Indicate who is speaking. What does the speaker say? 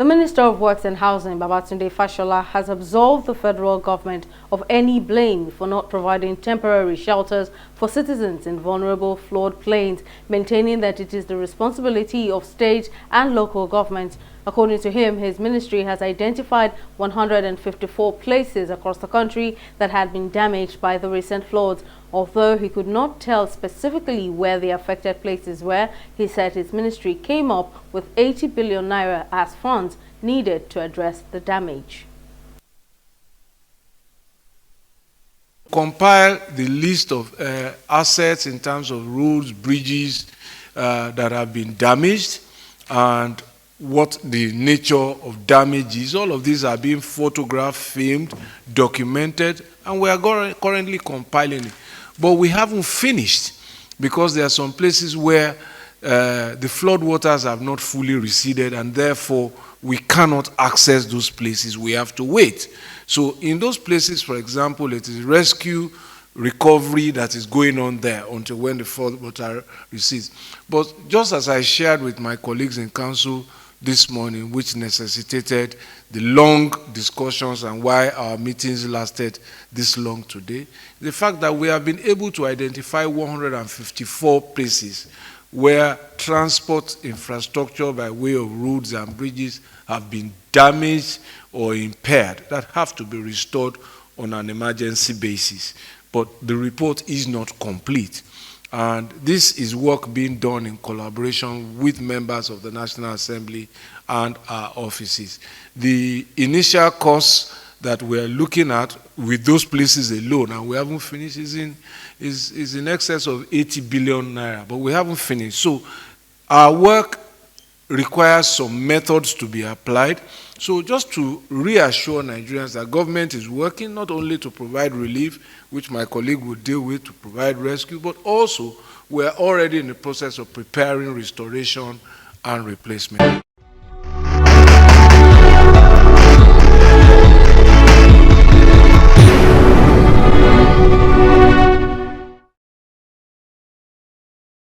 Speaker 1: The Minister of Works and Housing, Babatunde Fashola, has absolved the federal government of any blame for not providing temporary shelters for citizens in vulnerable flood plains, maintaining that it is the responsibility of state and local governments. According to him, his ministry has identified 154 places across the country that had been damaged by the recent floods. Although he could not tell specifically where the affected places were, he said his ministry came up with 80 billion naira as funds needed to address the damage.
Speaker 2: Compile the list of assets in terms of roads, bridges that have been damaged, and what the nature of damage is. All of these are being photographed, filmed, documented, and we are currently compiling it. But we haven't finished because there are some places where the flood waters have not fully receded, and therefore we cannot access those places. We have to wait. So in those places, for example, it is rescue, recovery that is going on there until when the flood water recedes. But just as I shared with my colleagues in council this morning, which necessitated the long discussions and why our meetings lasted this long today, the fact that we have been able to identify 154 places where transport infrastructure by way of roads and bridges have been damaged or impaired that have to be restored on an emergency basis. But the report is not complete. And this is work being done in collaboration with members of the National Assembly and our offices. The initial costs that we're looking at with those places alone, and we haven't finished, is in excess of 80 billion naira, but we haven't finished. So our work requires some methods to be applied. So just to reassure Nigerians that government is working not only to provide relief, which my colleague will deal with, to provide rescue, but also we're already in the process of preparing restoration and replacement.